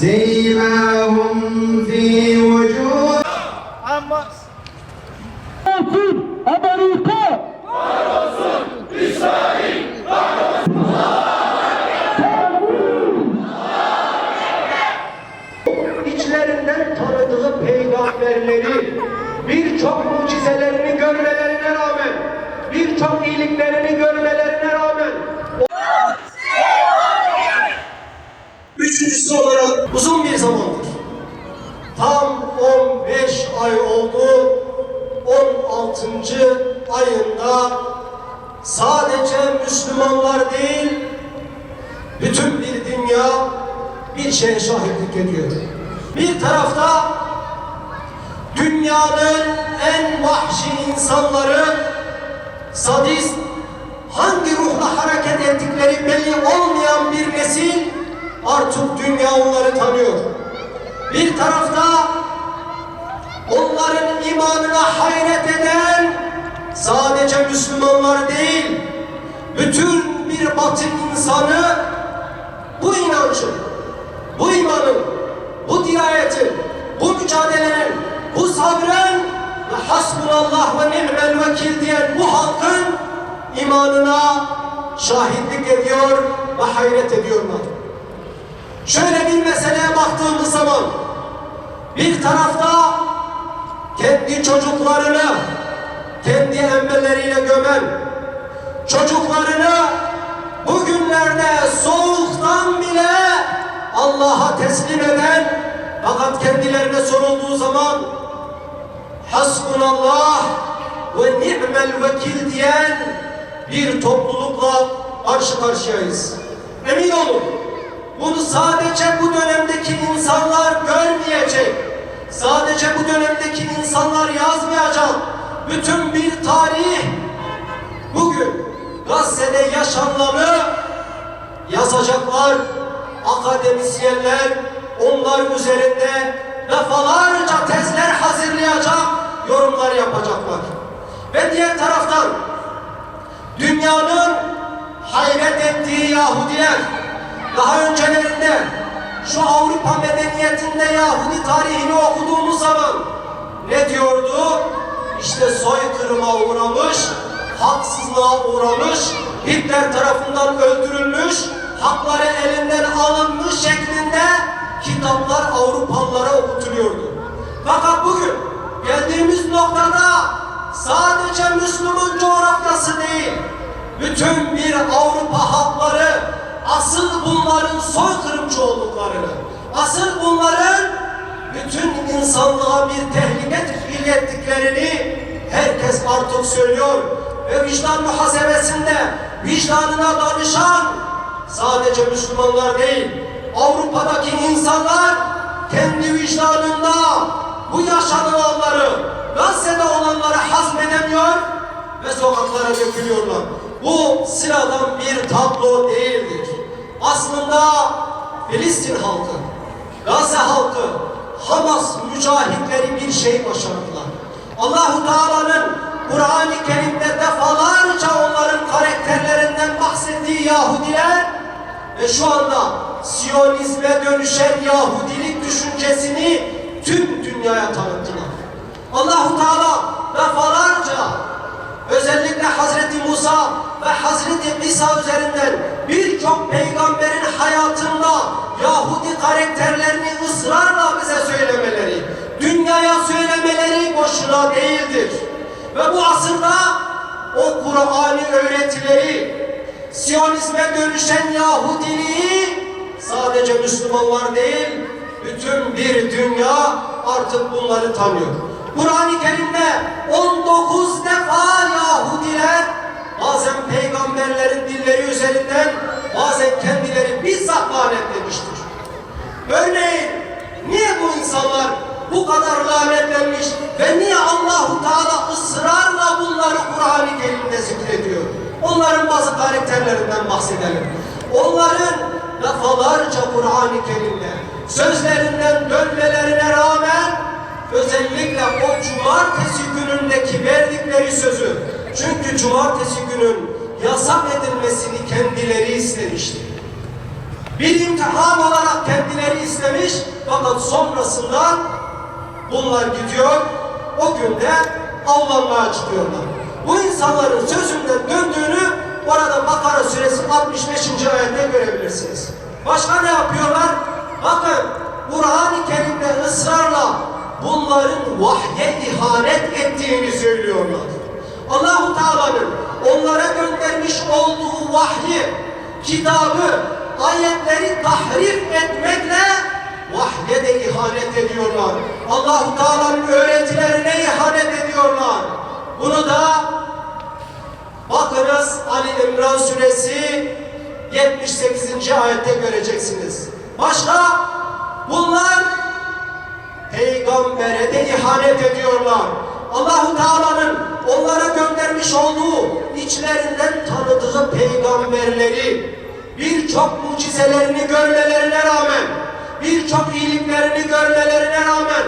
سيماهم في وجوه Amerika! İçlerinden tanıdığı peygamberleri, birçok mucizelerini görmelerine rağmen, birçok iyiliklerini görmelerine rağmen, üçüncüsü olarak uzun bir zamandır, tam 15 ay oldu, 16. ayında sadece Müslümanlar değil, bütün bir dünya bir şeye şahitlik ediyor. Bir tarafta dünyanın en vahşi insanları, sadist, hangi ruhla hareket ettikleri belli olmayan bir nesil artık dünya onları tanıyor. Bir tarafta onların imanına hayret eden sadece Müslümanlar değil, bütün bir Batı insanı bu inancın, bu imanın, bu dirayetin, bu mücadelenin, bu sabrın ve hasbunallah ve ni'mel vekil diyen bu halkın imanına şahitlik ediyor ve hayret ediyorlar. Şöyle bir meseleye baktığımız zaman bir tarafta kendi çocuklarını kendi emmelleriyle gömen, çocuklarını bugünlerde soğuktan bile Allah'a teslim eden, fakat kendilerine sorulduğu zaman hasbunallah ve ni'mel vekil diyen bir toplulukla karşı karşıyayız. Emin olun, bunu sadece bu dönemdeki insanlar görmeyecek, sadece bu dönemdeki insanlar yazmayacak. Bütün bir tarih bugün Gazze'de yaşananı yazacaklar. Akademisyenler onlar üzerinde defalarca tezler hazırlayacak, yorumlar yapacaklar. Ve diğer taraftan dünyanın hayret ettiği Yahudiler, daha öncelerinde şu Avrupa medeniyetinde Yahudi tarihini okuduğumuz zaman ne diyordu? İşte soykırıma uğramış, haksızlığa uğramış, Hitler tarafından öldürülmüş, hakları elinden alınmış şeklinde kitaplar Avrupalılara okutuluyordu. Fakat bugün geldiğimiz noktada sadece Müslüman coğrafyası değil, bütün bir Avrupa halkları asıl bunların soykırımcı olduklarını, asıl bunların bütün insanlığa bir tehlike teşkil ettiklerini herkes artık söylüyor. Ve vicdan muhasebesinde vicdanına danışan sadece Müslümanlar değil, Avrupa'daki insanlar kendi vicdanında bu yaşanılanları, Gazze'de olanları hazmedemiyor ve sokaklara dökülüyorlar. Bu sıradan bir tablo değildir. Aslında Filistin halkı, Gazze halkı, Hamas mücahitleri bir şey başardılar. Allahu Teala'nın Kur'an-ı Kerim'de defalarca onların karakterlerinden bahsettiği Yahudiler ve şu anda Siyonizme dönüşen Yahudilik düşüncesini tüm dünyaya tanıttılar. Allahu Teala defalarca özellikle Hazreti Musa ve Hazreti İsa üzerinden birçok peygamberin hayatında Yahudi karakterlerini ısrarla bize söylemeleri, dünyaya söylemeleri boşuna değildir. Ve bu asırda o Kur'an'ı öğretileri, Siyonizme dönüşen Yahudiliği sadece Müslümanlar değil, bütün bir dünya artık bunları tanıyor. Kur'an-ı Kerim'de 19 defa Yahudiler bazen peygamberlerin dilleri üzerinden, bazen kendileri bizzat lanetlemiştir. Örneğin niye bu insanlar bu kadar lanetlenmiş ve niye Allahu Teala ısrarla bunları Kur'an-ı Kerim'de zikrediyor? Onların bazı karakterlerinden bahsedelim. Onların defalarca Kur'an-ı Kerim'de sözlerinden dönmelerine rağmen özellikle o cumartesi günündeki verdikleri sözü, çünkü cumartesi günün yasak edilmesini kendileri istemişti. Bir imtihan olarak kendileri istemiş, fakat sonrasında bunlar gidiyor, o günde avlanmaya çıkıyorlar. Bu insanların sözünden döndüğünü orada Bakara suresi 65. ayette görebilirsiniz. Başka ne yapıyorlar? Bakın, Kur'an-ı Kerim'de ısrarla bunların vahye ihanet ettiğini söylüyorlar. Allah-u Teala'nın onlara göndermiş olduğu vahyi, kitabı, ayetleri tahrif etmekle vahye de ihanet ediyorlar. Allah-u Teala'nın öğretilerine ihanet ediyorlar. Bunu da bakınız Ali İmran suresi 78. ayette göreceksiniz. Başka bunlar peygambere de ihanet ediyorlar. Allah-u Teala'nın onlara göndermiş olduğu, içlerinden tanıdığı peygamberleri, birçok mucizelerini görmelerine rağmen, birçok iyiliklerini görmelerine rağmen,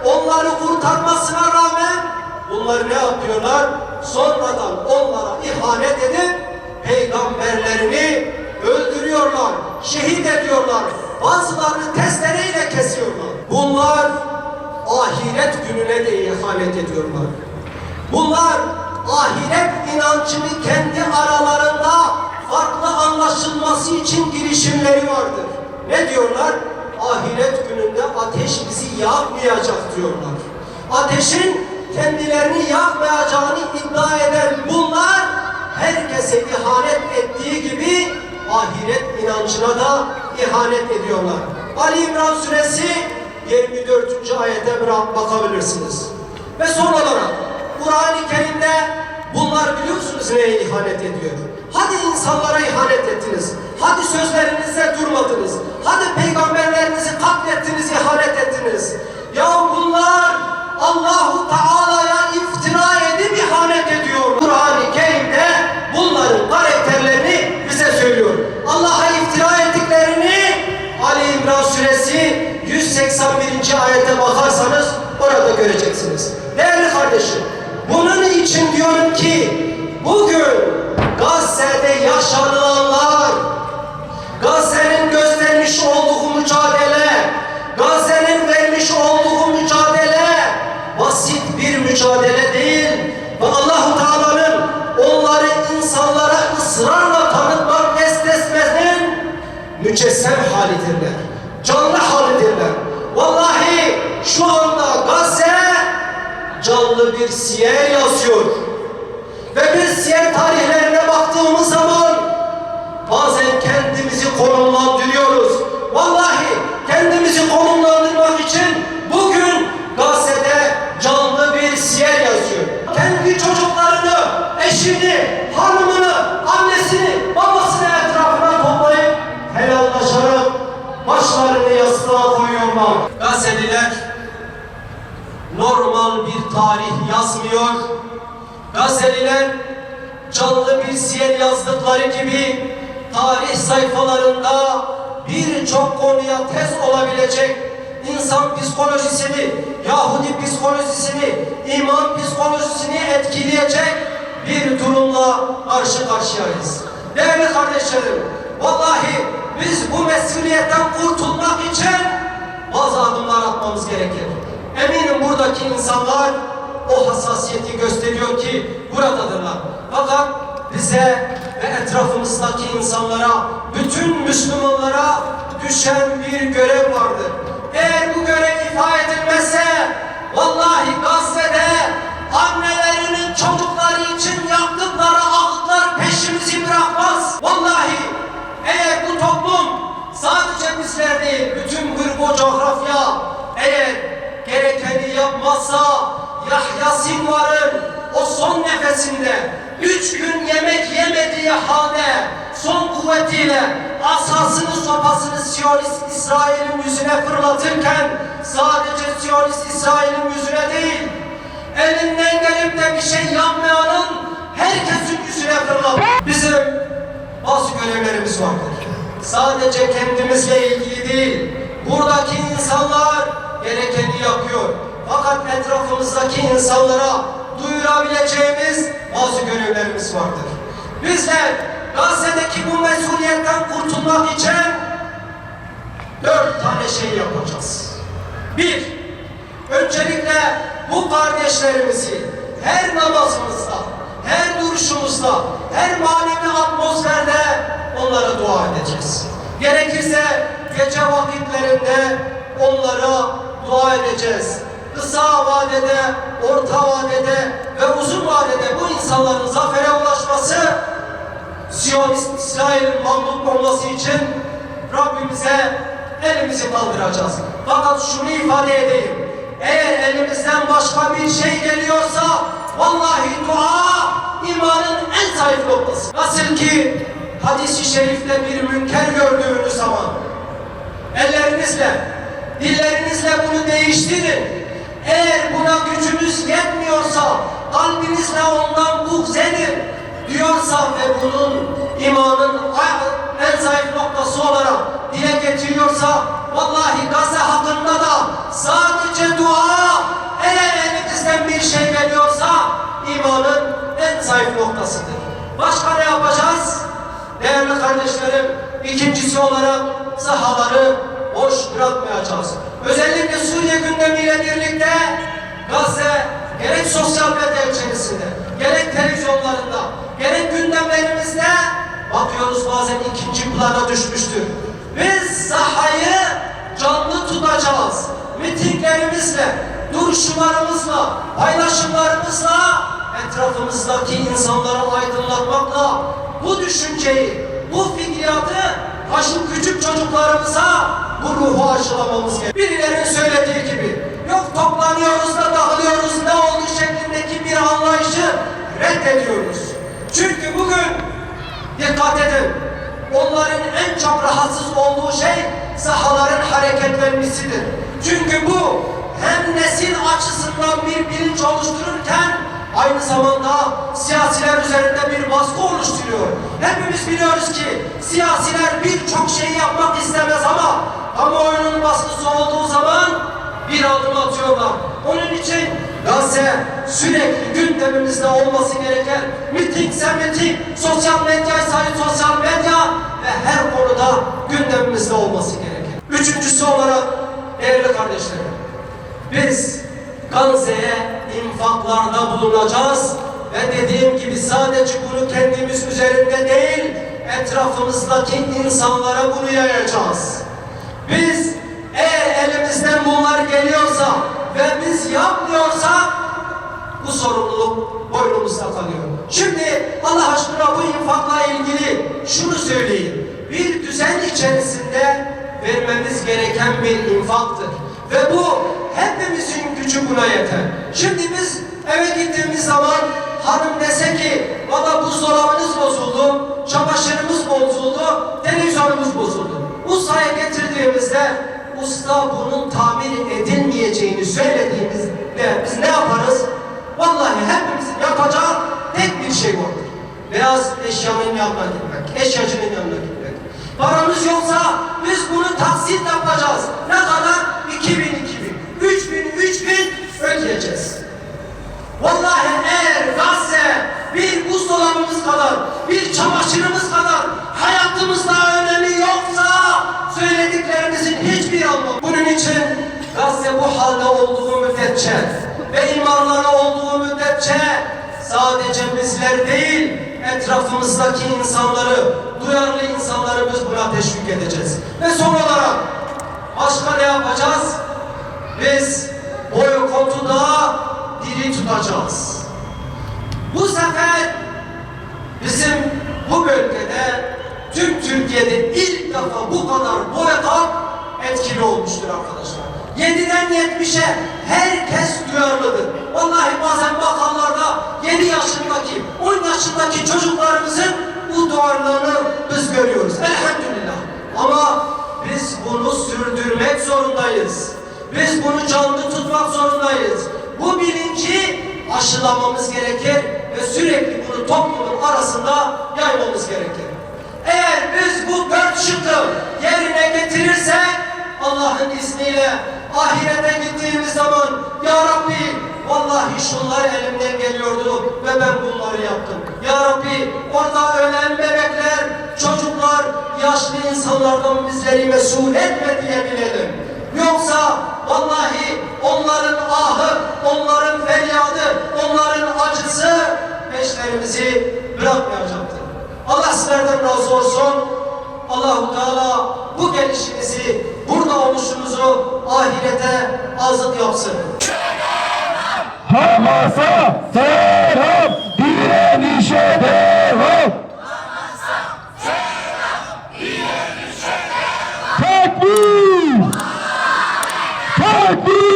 onları kurtarmasına rağmen bunları ne yapıyorlar? Sonradan onlara ihanet edip peygamberlerini öldürüyorlar, şehit ediyorlar. Bazılarını testereyle kesiyorlar. Bunlar ahiret gününe de ihanet ediyorlar. Bunlar ahiret inancını kendi aralarında farklı anlaşılması için girişimleri vardır. Ne diyorlar? Ahiret gününde ateş bizi yakmayacak diyorlar. Ateşin kendilerini yakmayacağını iddia eden bunlar herkese ihanet ettiği gibi ahiret inancına da ihanet ediyorlar. Ali İmran suresi 24. ayete bakabilirsiniz. Ve son olarak Kur'an-ı Kerim'de bunlar biliyorsunuz neye ihanet ediyor? Hadi insanlara ihanet ettiniz. Hadi sözlerinizde durmadınız. Hadi peygamberlerinizi katlettiniz, ihanet ettiniz. Ya bunlar Allah-u Teala'ya iftira edip ihanet ediyor. Kur'an-ı Kerim'de bunların karakterlerini bize söylüyor. Allah'a iftira ettiklerini Ali İmran suresi 181. ayete bakarsanız orada göreceksiniz. Değerli kardeşim, bunun için diyorum ki bugün Gazze'de yaşananlar, Gazze'nin göstermiş olduğu mücadele, Gazze'nin vermiş olduğu mücadele basit bir mücadele değil ve Allah-u Teala'nın onları insanlara ısrarla tanıtmak istesmesinin mücessem halidirler, canlı halidirler. Vallahi şu anda Gazze canlı bir siyer yazıyor. Ve biz siyer tarihlerine baktığımız zaman bazen kendimizi konumlandırıyoruz. Vallahi kendimizi konumlandırmak için bugün Gazze'de canlı bir siyer yazıyor. Kendi çocuklarını, eşini, hanımını, annesini, babasını etrafına toplayıp helallaşarak başlarını yastığa koyuyorlar. Gazze'liler normal bir tarih yazmıyor. Gazze'liler canlı bir siyer yazdıkları gibi tarih sayfalarında birçok konuya tez olabilecek insan psikolojisini, Yahudi psikolojisini, iman psikolojisini etkileyecek bir durumla karşı karşıyayız. Değerli kardeşlerim, vallahi biz bu mesuliyetten kurtulmak için bazı adımlar atmamız gerekir. Eminim buradaki insanlar o hassasiyeti gösteriyor ki buradadırlar. Fakat bize ve etrafımızdaki insanlara, bütün Müslümanlara düşen bir görev vardır. Eğer bu görev ifa edilmezse vallahi Gazze'de annelerinin çocukları için yaptıkları ağıtlar peşimizi bırakmaz. Vallahi eğer bu toplum sadece bizler değil, bütün bu coğrafya eğer gerekeni yapmazsa Yahya Sinvar'ın o son nefesinde 3 gün yemek yemediği halde son kuvvetiyle asasını sopasını Siyonist İsrail'in yüzüne fırlatırken sadece Siyonist İsrail'in yüzüne değil, elinden gelip de bir şey yapmayanın herkesin yüzüne fırlatır. Bizim bazı görevlerimiz vardır. Sadece kendimizle ilgili değil, buradaki insanlar gerekeni yapıyor. Fakat etrafımızdaki insanlara duyurabileceğimiz bazı görevlerimiz vardır. Bizler Gazze'deki bu mesuliyetten kurtulmak için şeyi yapacağız. Bir, öncelikle bu kardeşlerimizi her namazımızda, her duruşumuzda, her manevi atmosferde onlara dua edeceğiz. Gerekirse gece vakitlerinde onlara dua edeceğiz. Kısa vadede, orta vadede ve uzun vadede bu insanların zafere ulaşması, Siyonist İsrail'in mağlup olması için Rabbimize elimizi kaldıracağız. Fakat şunu ifade edeyim. Eğer elimizden başka bir şey geliyorsa vallahi dua imanın en zayıf noktası. Nasıl ki hadis-i şerifte bir münker gördüğünüz zaman ellerinizle, dillerinizle bunu değiştirin. Eğer buna gücünüz yetmiyorsa kalbinizle ondan buğz edin diyorsa ve bunun imanın en zayıf noktası olarak dile getiriyorsa vallahi Gazze hakkında da sadece dua, eğer elinizden bir şey geliyorsa imanın en zayıf noktasıdır. Başka ne yapacağız? Değerli kardeşlerim, ikincisi olarak sahaları boş bırakmayacağız. Özellikle Suriye gündemiyle birlikte Gazze gerek sosyal medya içerisinde, gerek televizyonlarında, gerek gündemlerimizde bakıyoruz bazen ikinci plana düşmüştür. Biz sahayı canlı tutacağız. Mitinglerimizle, duruşmalarımızla, paylaşımlarımızla, etrafımızdaki insanları aydınlatmakla bu düşünceyi, bu fikriyatı küçük çocuklarımıza bu ruhu aşılamamız gerekiyor. Birilerinin söylediği gibi yok toplanıyoruz da dağılıyoruz ne oldu şeklindeki bir anlayışı reddediyoruz. Çünkü bugün dikkat edin, onların en çok rahatsız olduğu şey sahaların hareketlenmesidir. Çünkü bu hem nesil açısından bir bilinç oluştururken aynı zamanda siyasiler üzerinde bir baskı oluşturuyor. Hepimiz biliyoruz ki siyasiler birçok şeyi yapmak istemez ama kamuoyunun baskısı olduğu zaman bir adım atıyorlar. Onun için Gazze sürekli gündemimizde olması gereken, mitingse miting, sosyal medyaysa sosyal medya ve her konuda gündemimizde olması gereken. Üçüncüsü olarak değerli kardeşlerim, biz Gazze'ye infaklarda bulunacağız ve dediğim gibi sadece bunu kendimiz üzerinde değil, etrafımızdaki insanlara bunu yayacağız. Biz eğer elimizden bunlar geliyorsa ve biz yapmıyorsak bu sorumluluk boynumuzda kalıyor. Şimdi Allah aşkına bu infakla ilgili şunu söyleyeyim. Bir düzen içerisinde vermemiz gereken bir infaktır. Ve bu hepimizin gücü buna yeter. Şimdi biz eve gittiğimiz zaman hanım dese ki valla buzdolabınız bozuldu, çamaşırımız bozuldu, televizyonumuz bozuldu. Ustaya getirdiğimizde usta bunun tamir edilmeyeceğini söylediğimizde biz ne yaparız? Vallahi hepimizin yapacağı tek bir şey vardır. Beyaz eşyanın yanına gitmek, eşyacının yanına gitmek. Paramız yoksa biz bunu taksit yapacağız. Ne kadar? 2000, 3000 ödeyeceğiz. Vallahi eğer Gazze bir buzdolabımız kadar, bir çamaşırımız kadar hayatımızda önemi yoksa söylediklerimizin hiçbir anlamı. Bunun için Gazze bu halde olduğu müddetçe ve imanları olduğu müddetçe sadece bizler değil, etrafımızdaki insanları, duyarlı insanları biz buna teşvik edeceğiz. Ve son olarak başka ne yapacağız? Biz boykotu da diri tutacağız. Bu sefer bizim bu bölgede tüm Türkiye'de ilk defa bu kadar boykot etkili olmuştur arkadaşlar. 7'den 70'e herkes duyarlıdır. Vallahi bazen bakanlarda 7 yaşındaki, 10 yaşındaki çocuklarımızın bu duyarlılığını biz görüyoruz. Elhamdülillah. Ama biz bunu sürdürmek zorundayız. Biz bunu canlı tutmak zorundayız. Bu bilinci aşılamamız gerekir ve sürekli bunu toplumun arasında yaymamız gerekir. Eğer biz bu 4 şıkkı yerine getirirsek Allah'ın izniyle ahirete gittiğimiz zaman Ya Rabbi vallahi şunlar elimden geliyordu ve ben bunları yaptım. Ya Rabbi, orada ölen bebekler, çocuklar, yaşlı insanlardan bizleri mesul etme diyebilelim. Yoksa vallahi onların ahı, onların feryadı, onların acısı peşlerimizi bırakmayacaktır. Allah sizlerden razı olsun. Allah-u Teala bu gelişimizi, burada oluşumuzu ahirete azık yapsın. Hamas'a selam, direnişe devam. Tekbir! Tekbir!